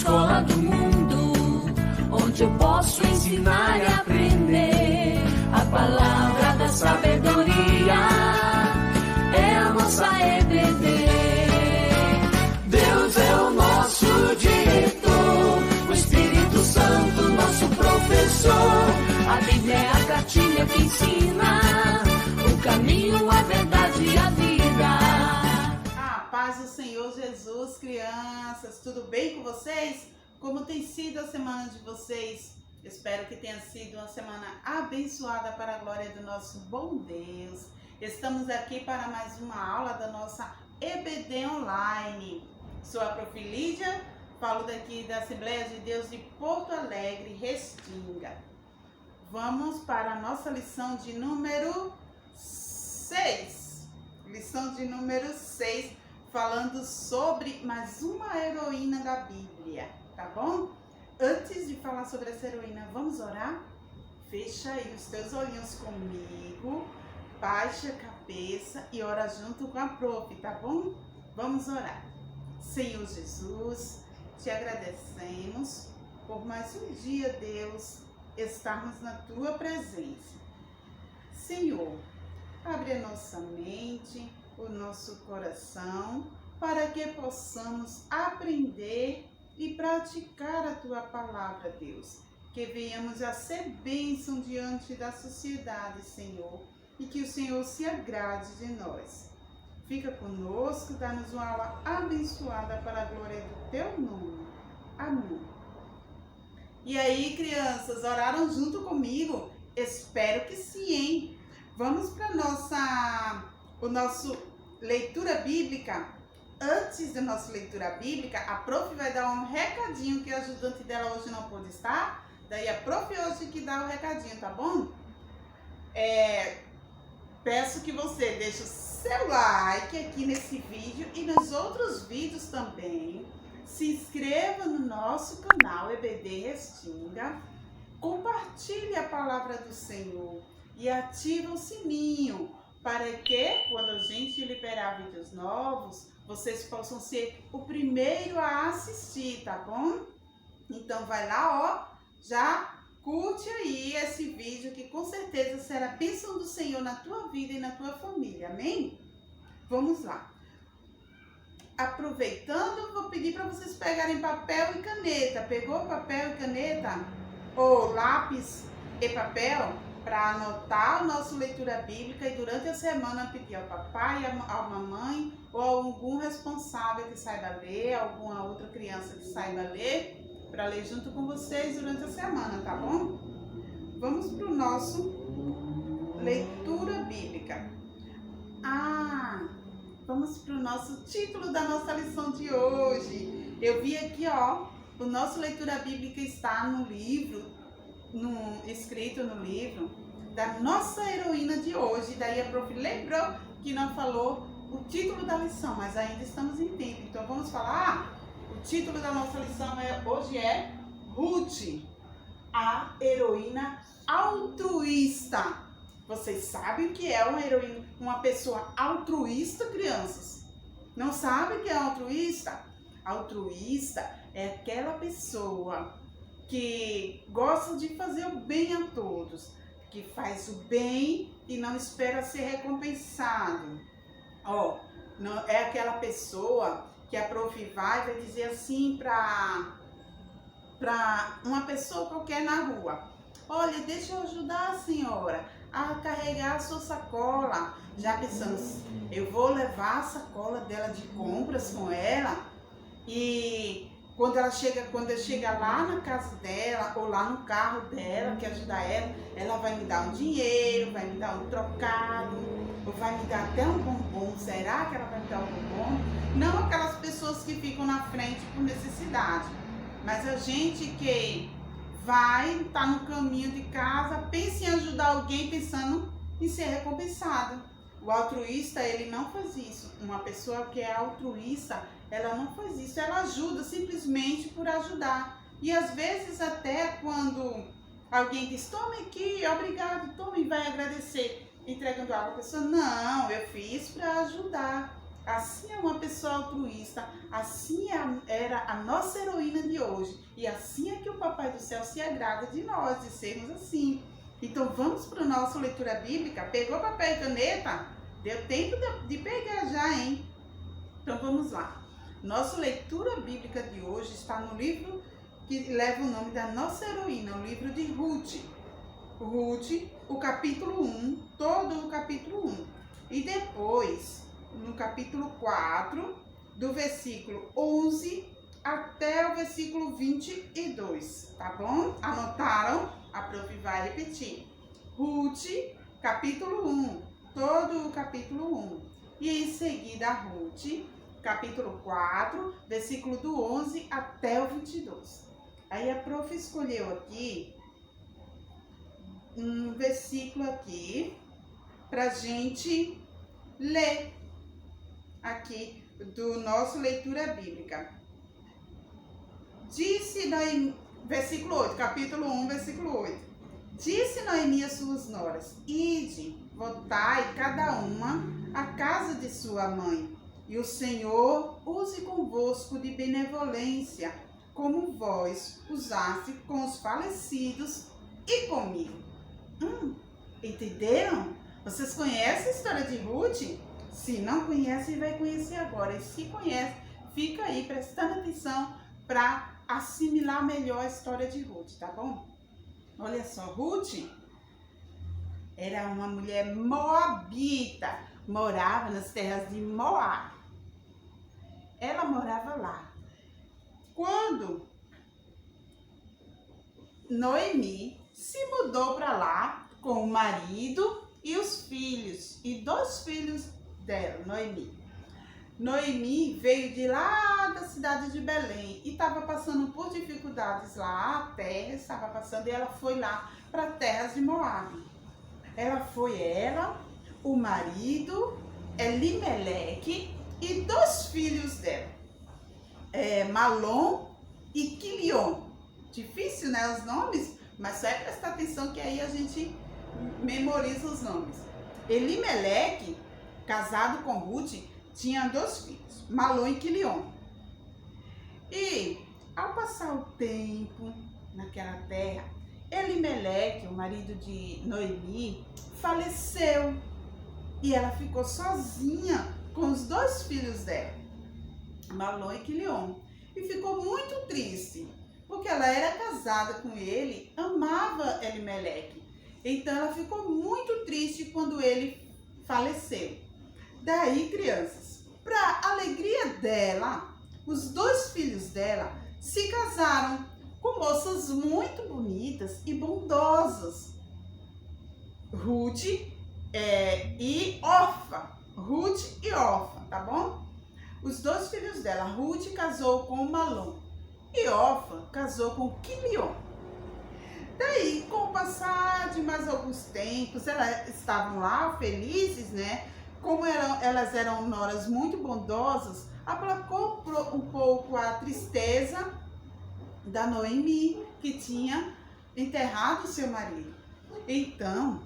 escola do mundo, onde eu posso ensinar e aprender a palavra da sabedoria. É a nossa EBD. Deus é o nosso diretor, o Espírito Santo nosso professor. A Bíblia é a cartilha que ensina o caminho, a verdade e a vida. A paz do Senhor Jesus, crianças, tudo bem com vocês? Como tem sido a semana de vocês? Espero que tenha sido uma semana abençoada para a glória do nosso bom Deus. Estamos aqui para mais uma aula da nossa EBD Online. Sou a Prof. Lídia, falo daqui da Assembleia de Deus de Porto Alegre, Restinga. Vamos para a nossa lição de número 6. Lição de número 6, falando sobre mais uma heroína da Bíblia, tá bom? Antes de falar sobre essa heroína, vamos orar? Fecha aí os teus olhinhos comigo, baixa a cabeça e ora junto com a Prof, tá bom? Vamos orar. Senhor Jesus, te agradecemos por mais um dia, Deus, estarmos na tua presença. Senhor, abre a nossa mente, o nosso coração, para que possamos aprender e praticar a tua palavra, Deus. Que venhamos a ser bênção diante da sociedade, Senhor, e que o Senhor se agrade de nós. Fica conosco, dá-nos uma aula abençoada para a glória do teu nome. Amém. E aí, crianças, oraram junto comigo? Espero que sim, hein? Vamos para o nosso leitura bíblica. Antes da nossa leitura bíblica, a Prof vai dar um recadinho que a ajudante dela hoje não pôde estar. Daí a Prof hoje que dá o recadinho, tá bom? Peço que você deixe o seu like aqui nesse vídeo e nos outros vídeos também. Se inscreva no nosso canal EBD Restinga. Compartilhe a palavra do Senhor e ative o sininho para que, quando a gente liberar vídeos novos, vocês possam ser o primeiro a assistir, tá bom? Então vai lá, ó, já curte aí esse vídeo que com certeza será a bênção do Senhor na tua vida e na tua família, amém? Vamos lá. Aproveitando, vou pedir para vocês pegarem papel e caneta. Pegou papel e caneta? Ou lápis e papel? Para anotar a nossa leitura bíblica e durante a semana pedir ao papai, à mamãe ou a algum responsável que saiba ler, alguma outra criança que saiba ler, para ler junto com vocês durante a semana, tá bom? Vamos para o nosso leitura bíblica. Vamos para o nosso título da nossa lição de hoje. Eu vi aqui, ó, o nosso leitura bíblica está no livro, escrito no livro da nossa heroína de hoje. Daí a Prof lembrou que não falou o título da lição, mas ainda estamos em tempo. Então vamos falar. O título da nossa lição hoje é Ruth, a heroína altruísta. Vocês sabem que é uma heroína, uma pessoa altruísta, crianças? Não sabem que é altruísta? Altruísta é aquela pessoa que gosta de fazer o bem a todos, que faz o bem e não espera ser recompensado. Ó, é aquela pessoa que a Prof vai dizer assim para uma pessoa qualquer na rua: olha, deixa eu ajudar a senhora a carregar a sua sacola. Já pensando, eu vou levar a sacola dela de compras com ela e quando chega lá na casa dela ou lá no carro dela, que ajudar ela vai me dar um dinheiro, vai me dar um trocado, ou vai me dar até um bombom. Será que ela vai me dar um bombom? Não aquelas pessoas que ficam na frente por necessidade, mas a gente que vai estar no caminho de casa, pensa em ajudar alguém pensando em ser recompensado. O altruísta, ele não faz isso. Uma pessoa que é altruísta, ela não faz isso. Ela ajuda simplesmente por ajudar. E às vezes até quando alguém diz, tome aqui, obrigado, tome, e vai agradecer, entregando algo, a pessoa, não, eu fiz para ajudar. assim é uma pessoa altruísta, assim era a nossa heroína de hoje. E assim é que o Papai do Céu se agrada de nós, de sermos assim. Então vamos para a nossa leitura bíblica. Pegou papel e caneta? Deu tempo de pegar já, hein? Então vamos lá. Nossa leitura bíblica de hoje está no livro que leva o nome da nossa heroína, o livro de Ruth. Ruth, o capítulo 1, todo o capítulo 1. E depois, no capítulo 4, do versículo 11 até o versículo 22, tá bom? Anotaram? A prof vai repetir. Ruth, capítulo 1, todo o capítulo 1. E em seguida, Ruth, capítulo 4, versículo do 11 até o 22. Aí a prof escolheu aqui um versículo aqui pra gente ler aqui do nosso leitura bíblica. Disse Noemi, versículo 8, capítulo 1, versículo 8. Disse Noemi às suas noras: ide, voltai cada uma à casa de sua mãe, e o Senhor use convosco de benevolência, como vós usaste com os falecidos e comigo. Entenderam? Vocês conhecem a história de Ruth? Se não conhece, vai conhecer agora. E se conhece, fica aí prestando atenção para assimilar melhor a história de Ruth, tá bom? Olha só, Ruth era uma mulher moabita, morava nas terras de Moab. Ela morava lá. Quando Noemi se mudou para lá com o marido e os filhos, e 2 filhos dela, Noemi veio de lá da cidade de Belém e estava passando por dificuldades lá, a terra estava passando, e ela foi lá para terras de Moab. Ela, o marido, Elimeleque e 2 filhos dela, Malom e Quilion. Difícil, né, os nomes? Mas só é prestar atenção que aí a gente memoriza os nomes. Elimeleque, casado com Ruth, tinha 2 filhos, Malom e Quilion. E ao passar o tempo naquela terra, Elimeleque, o marido de Noemi, faleceu. E ela ficou sozinha com os 2 filhos dela, Malom e Quilion. E ficou muito triste, porque ela era casada com ele, amava Elimeleque. Então ela ficou muito triste quando ele faleceu. Daí, crianças, para alegria dela, os 2 filhos dela se casaram com moças muito bonitas e bondosas, Ruth e Orfa. Ruth e Orfa, tá bom? Os 2 filhos dela, Ruth casou com Malom e Orfa casou com Quilion. Daí, com o passar de mais alguns tempos, elas estavam lá felizes, né? Como elas eram noras muito bondosas, aplacou um pouco a tristeza da Noemi, que tinha enterrado seu marido. Então,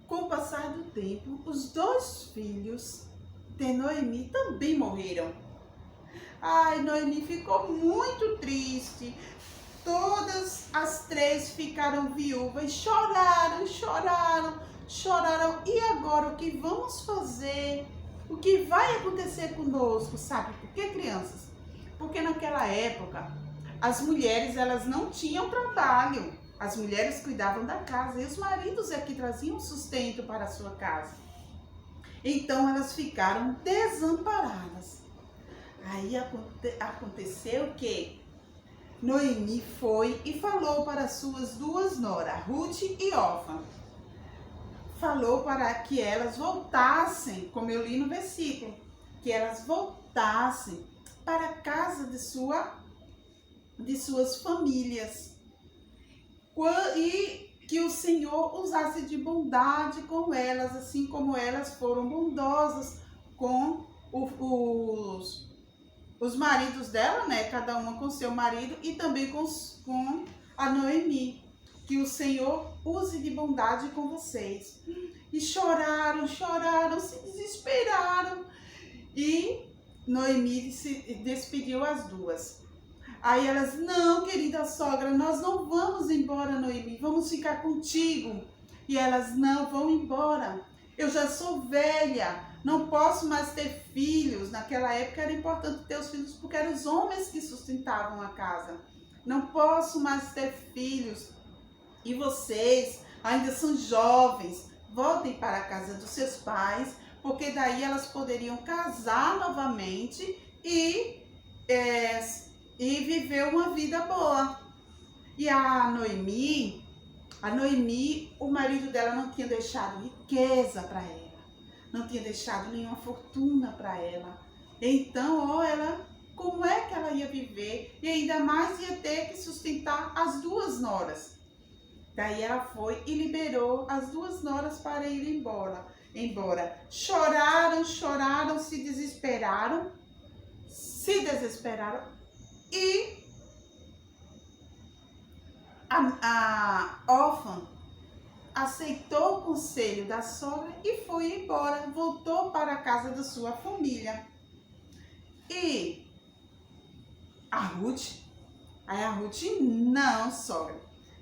com o passar do tempo, os 2 filhos de Noemi também morreram. Ai, Noemi ficou muito triste. Todas as 3 ficaram viúvas e choraram. E agora, o que vamos fazer? O que vai acontecer conosco? Sabe por quê, crianças? Porque naquela época, as mulheres, elas não tinham trabalho. As mulheres cuidavam da casa e os maridos é que traziam sustento para a sua casa. Então, elas ficaram desamparadas. Aí aconteceu que Noemi foi e falou para suas 2 noras, Ruth e Orfa. Falou para que elas voltassem, como eu li no versículo, que elas voltassem para a casa de suas famílias. E que o Senhor usasse de bondade com elas, assim como elas foram bondosas com os maridos dela, né? Cada uma com seu marido, e também com a Noemi. Que o Senhor use de bondade com vocês. E choraram, se desesperaram. E Noemi se despediu as duas. Aí elas, não, querida sogra, nós não vamos embora, Noemi, vamos ficar contigo. E elas, não, vão embora. Eu já sou velha, não posso mais ter filhos. Naquela época era importante ter os filhos porque eram os homens que sustentavam a casa. Não posso mais ter filhos. E vocês ainda são jovens, voltem para a casa dos seus pais, porque daí elas poderiam casar novamente e viver uma vida boa. E a Noemi, o marido dela não tinha deixado riqueza para ela, não tinha deixado nenhuma fortuna para ela. Então, como é que ela ia viver? E ainda mais ia ter que sustentar as duas noras. Daí ela foi e liberou as duas noras para ir embora. Choraram, se desesperaram e a órfã aceitou o conselho da sogra e foi embora, voltou para a casa da sua família. E a Ruth, não, sogra,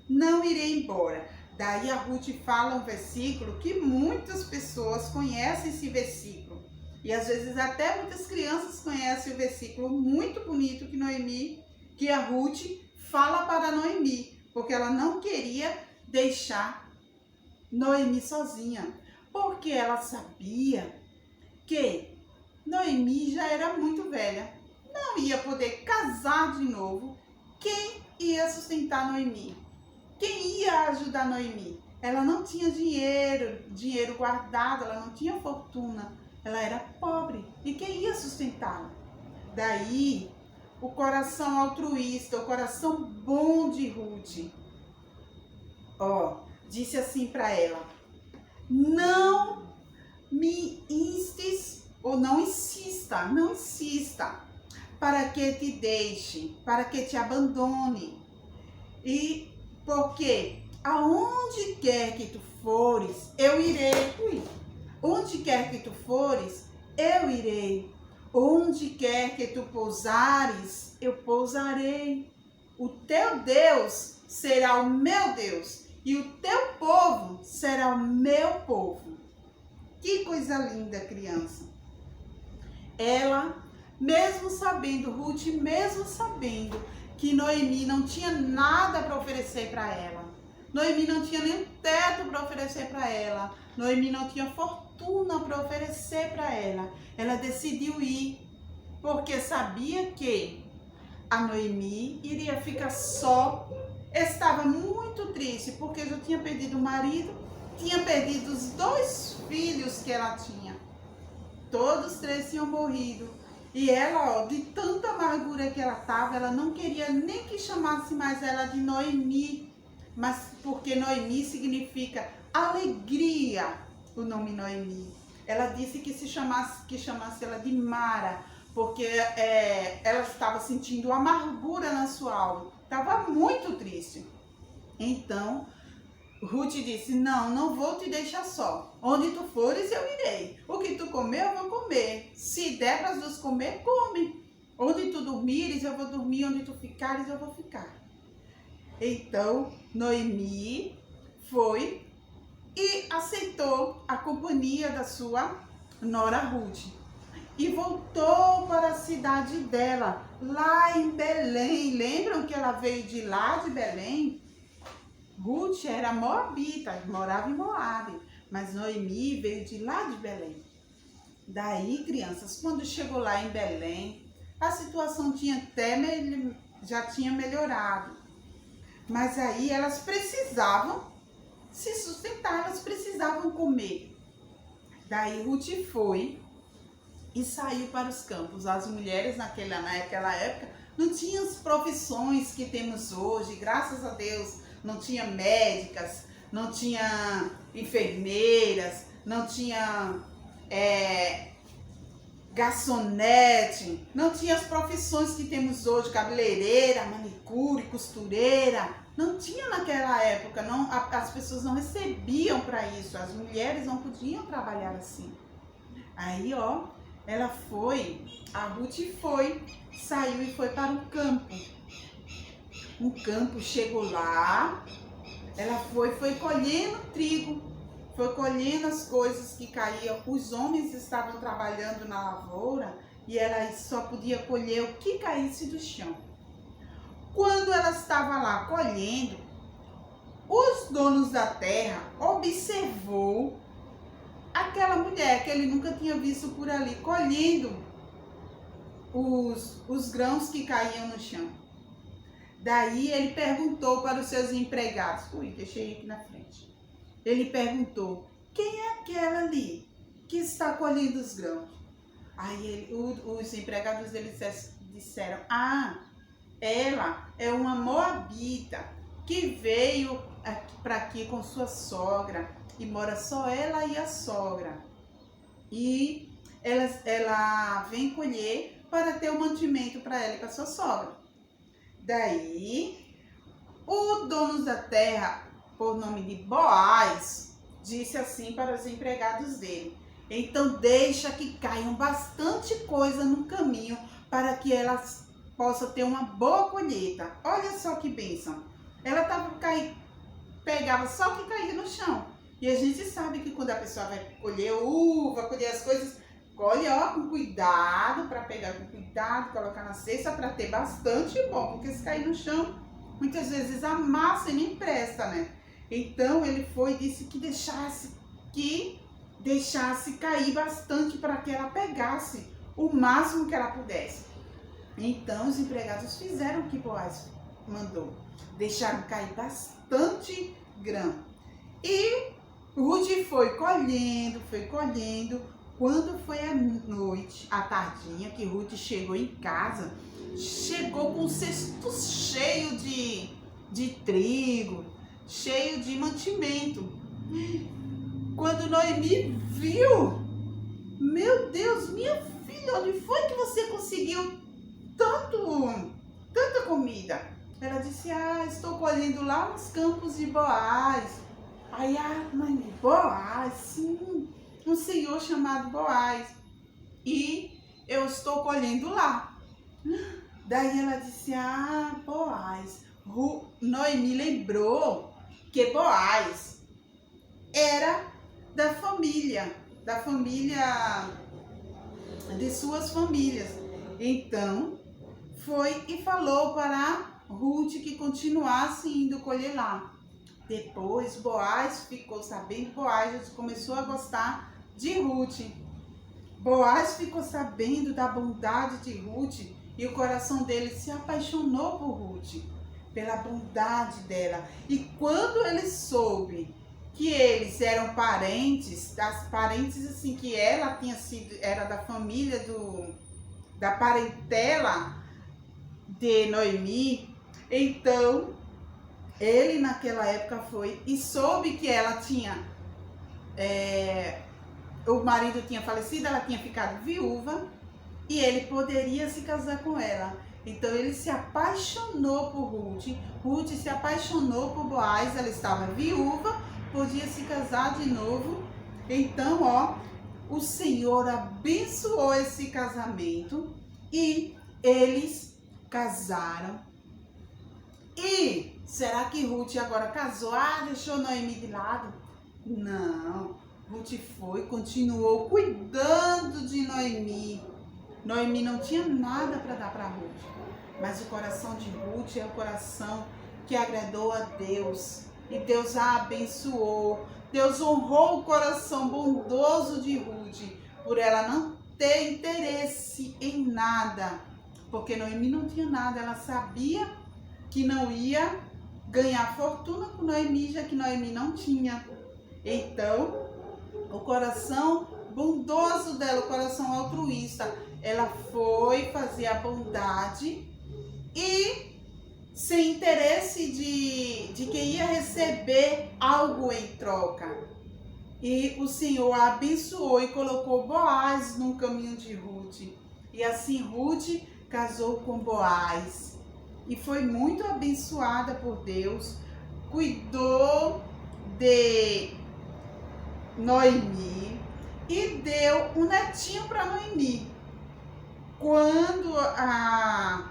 não irei embora. Daí a Ruth fala um versículo que muitas pessoas conhecem esse versículo. E às vezes até muitas crianças conhecem o versículo muito bonito que a Ruth fala para Noemi, porque ela não queria deixar Noemi sozinha, porque ela sabia que Noemi já era muito velha, não ia poder casar de novo. Quem ia sustentar Noemi? Quem ia ajudar Noemi? Ela não tinha dinheiro guardado, ela não tinha fortuna, ela era pobre. E quem ia sustentá-la? Daí, o coração altruísta, o coração bom de Ruth, disse assim para ela: não me instes, ou não insista, para que te deixe, para que te abandone. E porque aonde quer que tu fores, eu irei. Onde quer que tu fores, eu irei. Onde quer que tu pousares, eu pousarei. O teu Deus será o meu Deus, e o teu povo será o meu povo. Que coisa linda, criança. Ela, Ruth, mesmo sabendo que Noemi não tinha nada para oferecer para ela, Noemi não tinha nem teto para oferecer para ela, Noemi não tinha fortuna para oferecer para ela, ela decidiu ir, porque sabia que a Noemi iria ficar só. Estava muito triste, porque já tinha perdido o marido, tinha perdido os 2 filhos que ela tinha. Todos 3 tinham morrido. E ela, de tanta amargura que ela estava, ela não queria nem que chamasse mais ela de Noemi, mas porque Noemi significa alegria, o nome Noemi. Ela disse que chamasse ela de Mara, porque ela estava sentindo amargura na sua alma, estava muito triste. Então, Ruth disse: não vou te deixar só. Onde tu fores, eu irei. O que tu comer, eu vou comer. Se der para as duas comer, come. Onde tu dormires, eu vou dormir. Onde tu ficares, eu vou ficar. Então, Noemi foi e aceitou a companhia da sua nora Ruth. E voltou para a cidade dela, lá em Belém. Lembram que ela veio de lá de Belém? Ruth era moabita, morava em Moabe, mas Noemi veio de lá de Belém. Daí, crianças, quando chegou lá em Belém, a situação já tinha melhorado. Mas aí elas precisavam se sustentar, elas precisavam comer. Daí Ruth foi e saiu para os campos. As mulheres naquela época não tinham as profissões que temos hoje, graças a Deus. Não tinha médicas, não tinha enfermeiras, não tinha garçonete, não tinha as profissões que temos hoje, cabeleireira, manicure, costureira. Não tinha naquela época, as pessoas não recebiam para isso, as mulheres não podiam trabalhar assim. Aí, a Ruth saiu e foi para um campo. Um campo, chegou lá, ela foi colhendo trigo, foi colhendo as coisas que caíam. Os homens estavam trabalhando na lavoura e ela só podia colher o que caísse do chão. Quando ela estava lá colhendo, os donos da terra observou aquela mulher que ele nunca tinha visto por ali, colhendo os grãos que caíam no chão. Daí ele perguntou para os seus empregados, deixei aqui na frente. Ele perguntou, quem é aquela ali que está colhendo os grãos? Aí os empregados dele disseram, ela é uma moabita que veio para aqui com sua sogra e mora só ela e a sogra. E ela vem colher para ter o mantimento para ela e para sua sogra. Daí, o dono da terra, por nome de Boaz, disse assim para os empregados dele, então deixa que caiam bastante coisa no caminho para que elas possam ter uma boa colheita. Olha só que bênção. Ela pegava só o que caía no chão. E a gente sabe que quando a pessoa vai colher uva, colher as coisas, colhe com cuidado, para pegar com cuidado, colocar na cesta para ter bastante bom, porque se cair no chão, muitas vezes amassa e nem presta, né? Então ele foi e disse que deixasse cair bastante para que ela pegasse o máximo que ela pudesse. Então os empregados fizeram o que Boaz mandou, deixaram cair bastante grão. E Ruth foi colhendo. Quando foi a noite, à tardinha, que Ruth chegou em casa, chegou com um cesto cheio de trigo, cheio de mantimento. Quando Noemi viu, meu Deus, minha filha, onde foi que você conseguiu tanta comida? Ela disse, estou colhendo lá nos campos de Boaz. Aí Noemi, Boaz, sim, um senhor chamado Boaz, e eu estou colhendo lá. Daí ela disse, Boaz. Noemi lembrou que Boaz era da família de suas famílias. Então foi e falou para Ruth que continuasse indo colher lá. Depois Boaz ficou sabendo, Boaz começou a gostar de Ruth. Boaz ficou sabendo da bondade de Ruth e o coração dele se apaixonou por Ruth, pela bondade dela. E quando ele soube que eles eram parentes assim, que ela era da família da parentela de Noemi, então ele naquela época foi e soube que ela tinha, o marido tinha falecido, ela tinha ficado viúva e ele poderia se casar com ela. Então ele se apaixonou por Ruth, Ruth se apaixonou por Boaz, ela estava viúva, podia se casar de novo. Então, o Senhor abençoou esse casamento e eles casaram. E será que Ruth agora casou? Deixou Noemi de lado? Não, Ruth continuou cuidando de Noemi. Noemi não tinha nada para dar para Ruth, mas o coração de Ruth é o coração que agradou a Deus. E Deus a abençoou. Deus honrou o coração bondoso de Ruth, por ela não ter interesse em nada. Porque Noemi não tinha nada, ela sabia que não ia ganhar fortuna com Noemi, já que Noemi não tinha. Então, o coração bondoso dela, o coração altruísta, ela foi fazer a bondade e sem interesse de que ia receber algo em troca. E o Senhor a abençoou e colocou Boaz no caminho de Ruth. E assim Ruth casou com Boaz. E foi muito abençoada por Deus. Cuidou de Noemi. e deu um netinho para Noemi. Quando a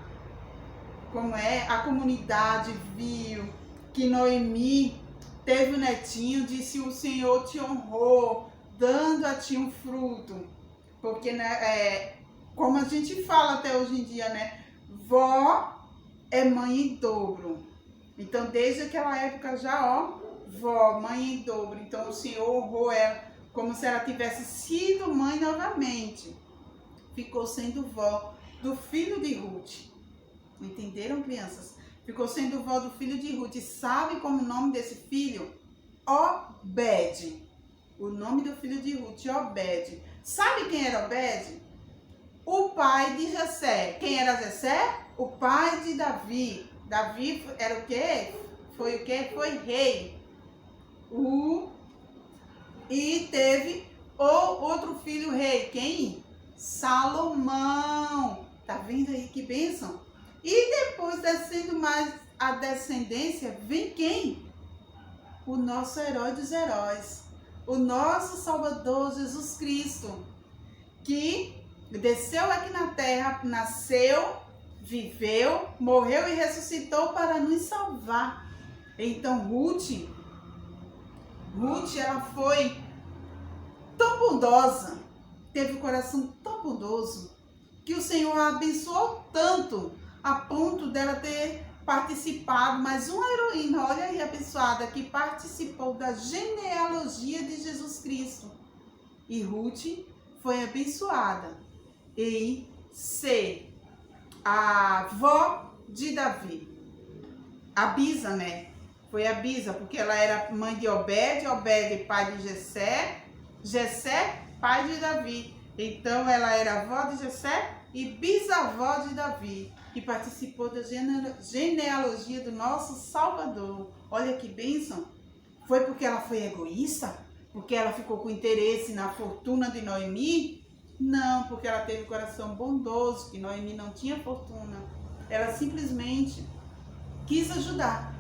comunidade viu que Noemi teve um netinho, disse: o Senhor te honrou, dando a ti um fruto. Porque, né, como a gente fala até hoje em dia, né? Vó é mãe em dobro. Então, desde aquela época já, vó, mãe em dobro. Então, o Senhor honrou ela como se ela tivesse sido mãe novamente. Ficou sendo vó do filho de Ruth. Entenderam, crianças? Ficou sendo vó do filho de Ruth. E sabe como o nome desse filho? Obed. O nome do filho de Ruth, Obed. Sabe quem era Obed? O pai de Jessé. Quem era Jessé? O pai de Davi. Davi era o quê? Foi o quê? Foi rei. E teve o outro filho rei. Quem? Salomão. Tá vendo aí que bênção? E depois, descendo mais a descendência, vem quem? O nosso herói dos heróis. O nosso Salvador Jesus Cristo. Que desceu aqui na terra, nasceu, viveu, morreu e ressuscitou para nos salvar. Então Ruth, ela foi tão bondosa, teve o coração tão bondoso, que o Senhor a abençoou tanto, a ponto dela ter participado, mais uma heroína, olha aí, abençoada, que participou da genealogia de Jesus Cristo. E Ruth foi abençoada em ser a avó de Davi. Abisa, né? Foi Abisa, porque ela era mãe de Obed, Obed pai de Jessé, Jessé pai de Davi. Então ela era avó de Jessé e bisavó de Davi, que participou da genealogia do nosso Salvador. Olha que bênção! Foi porque ela foi egoísta? Porque ela ficou com interesse na fortuna de Noemi? Não, porque ela teve um coração bondoso, que Noemi não tinha fortuna. Ela simplesmente quis ajudar.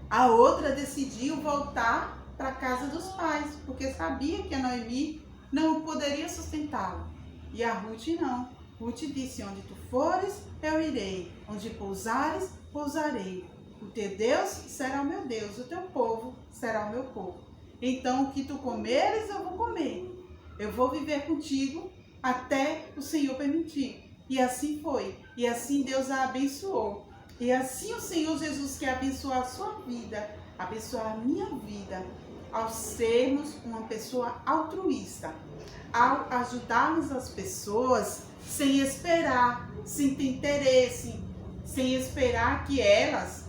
A outra decidiu voltar para a casa dos pais, porque sabia que a Noemi não poderia sustentá-la. E a Ruth não. Ruth disse: onde tu fores, eu irei. Onde pousares, pousarei. O teu Deus será o meu Deus, o teu povo será o meu povo. Então, o que tu comeres, eu vou comer. Eu vou viver contigo até o Senhor permitir. E assim foi. E assim Deus a abençoou. E assim o Senhor Jesus quer abençoar a sua vida, abençoar a minha vida, ao sermos uma pessoa altruísta, ao ajudarmos as pessoas sem esperar, sem ter interesse, sem esperar que elas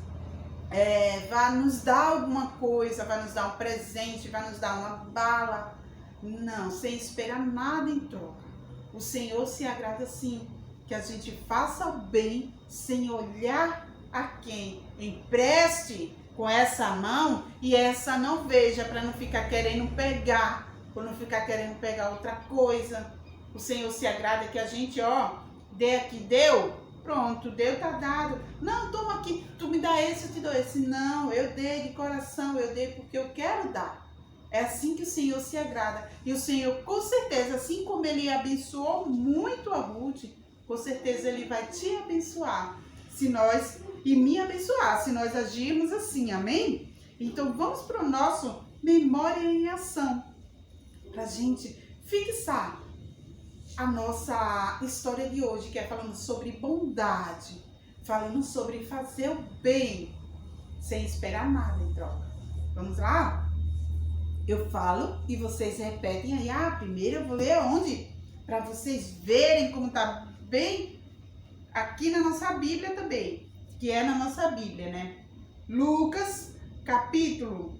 vá nos dar alguma coisa, vai nos dar um presente, vai nos dar uma bala. Não, sem esperar nada em troca. O Senhor se agrada sim, que a gente faça o bem sem olhar a quem. Empreste com essa mão e essa não veja, para não ficar querendo pegar, ou não ficar querendo pegar outra coisa. O Senhor se agrada que a gente, dê aqui, deu, pronto, deu, tá dado. Não, toma aqui, tu me dá esse, eu te dou esse. Não, eu dei de coração, eu dei porque eu quero dar. É assim que o Senhor se agrada. E o Senhor, com certeza, assim como Ele abençoou muito a Ruth, com certeza Ele vai te abençoar. E me abençoar, se nós agirmos assim, amém? Então vamos para o nosso Memória em Ação. Para a gente fixar a nossa história de hoje, que é falando sobre bondade. Falando sobre fazer o bem, sem esperar nada em troca. Vamos lá? Eu falo e vocês repetem aí. Primeiro eu vou ler onde? Para vocês verem como tá bem aqui na nossa Bíblia também. Que é na nossa Bíblia, né? Lucas, capítulo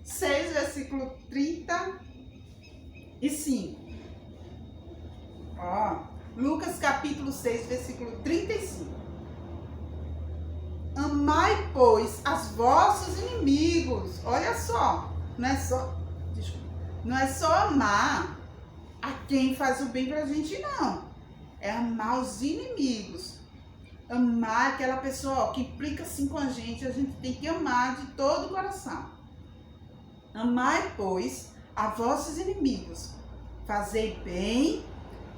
6, versículo 35. Lucas, capítulo 6, versículo 35. Amai, pois, as vossos inimigos. Olha só. Não é só amar a quem faz o bem pra gente, não. É amar os inimigos. Amar aquela pessoa que implica assim com a gente tem que amar de todo o coração. Amai, pois, a vossos inimigos. Fazei bem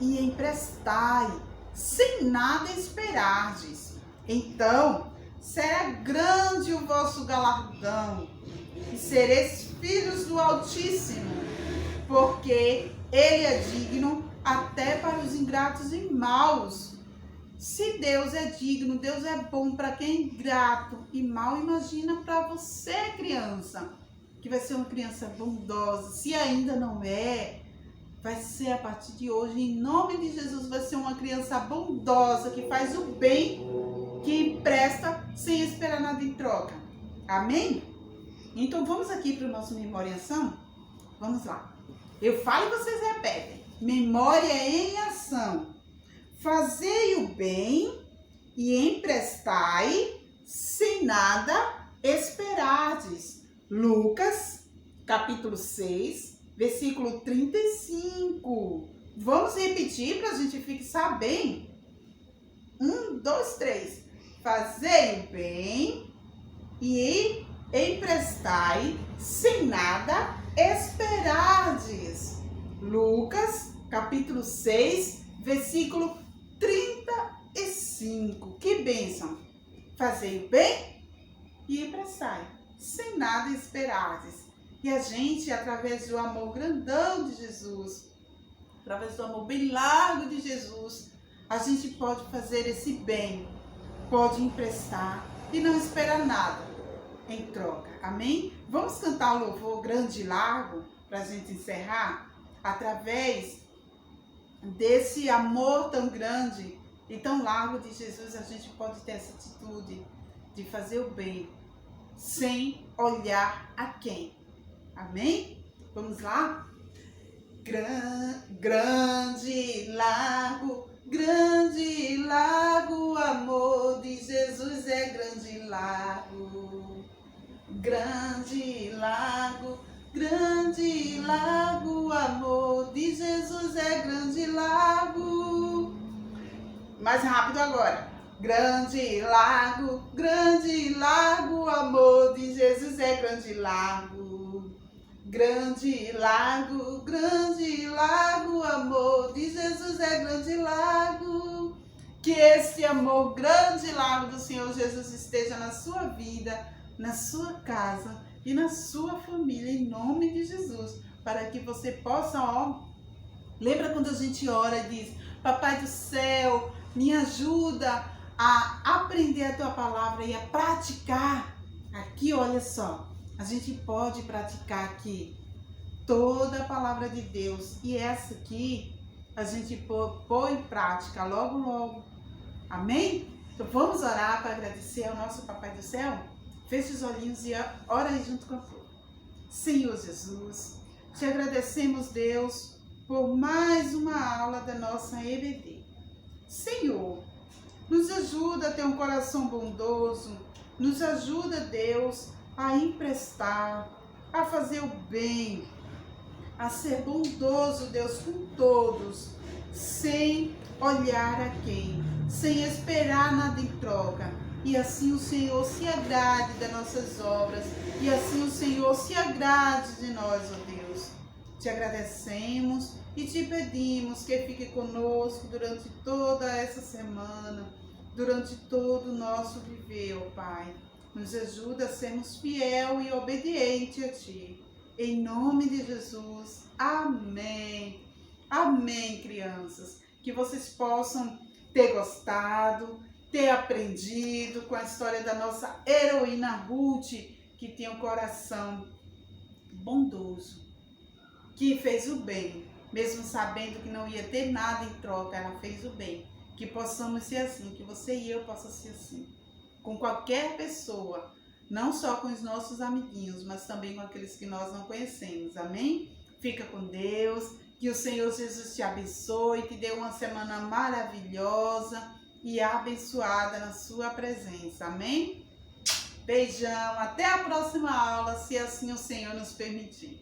e emprestai, sem nada esperardes. Então será grande o vosso galardão, e sereis filhos do Altíssimo, porque Ele é digno até para os ingratos e maus. Se Deus é digno, Deus é bom para quem é ingrato e mau, imagina para você, criança, que vai ser uma criança bondosa. Se ainda não é, vai ser a partir de hoje, em nome de Jesus, vai ser uma criança bondosa, que faz o bem, que empresta sem esperar nada em troca. Amém? Então vamos aqui para o nosso memória em ação? Vamos lá. Eu falo e vocês repetem. Memória em ação. Fazei o bem e emprestai, sem nada esperardes. Lucas, capítulo 6, versículo 35. Vamos repetir para a gente fixar bem. 1, 2, 3. Fazei o bem e emprestai, sem nada esperardes. Lucas, capítulo 6, versículo 35. Que bênção! Fazei o bem e emprestai, sem nada esperardes. E a gente, através do amor grandão de Jesus, através do amor bem largo de Jesus, a gente pode fazer esse bem, pode emprestar e não esperar nada em troca. Amém? Vamos cantar o louvor grande e largo para a gente encerrar? Através desse amor tão grande e tão largo de Jesus, a gente pode ter essa atitude de fazer o bem sem olhar a quem. Amém? Vamos lá? Grande, largo, o amor de Jesus é grande e largo. Grande, largo, o amor de Jesus é grande e largo. Mais rápido agora. Grande, largo, o amor de Jesus é grande e largo. Grande, largo, o amor de Jesus é grande e largo. Que esse amor grande e largo do Senhor Jesus esteja na sua vida, na sua casa e na sua família, em nome de Jesus, para que você possa, lembra quando a gente ora e diz: Papai do céu, me ajuda a aprender a tua palavra e a praticar. Aqui, olha só, a gente pode praticar aqui toda a palavra de Deus, e essa aqui a gente põe em prática logo, logo. Amém? Então vamos orar para agradecer ao nosso Papai do céu? Feche os olhinhos e ora aí junto com a flor. Senhor Jesus, te agradecemos, Deus, por mais uma aula da nossa EBD. Senhor, nos ajuda a ter um coração bondoso, nos ajuda, Deus, a emprestar, a fazer o bem, a ser bondoso, Deus, com todos, sem olhar a quem, sem esperar nada em troca. E assim o Senhor se agrade das nossas obras, e assim o Senhor se agrade de nós, ó Deus. Te agradecemos e te pedimos que fique conosco durante toda essa semana, durante todo o nosso viver, ó Pai. Nos ajuda a sermos fiel e obediente a Ti. Em nome de Jesus, amém. Amém, crianças. Que vocês possam ter gostado, ter aprendido com a história da nossa heroína Ruth, que tinha um coração bondoso, que fez o bem, mesmo sabendo que não ia ter nada em troca, ela fez o bem. Que possamos ser assim, que você e eu possam ser assim, com qualquer pessoa, não só com os nossos amiguinhos, mas também com aqueles que nós não conhecemos. Amém? Fica com Deus, que o Senhor Jesus te abençoe, te dê uma semana maravilhosa e abençoada na sua presença. Amém? Beijão, até a próxima aula, se assim o Senhor nos permitir.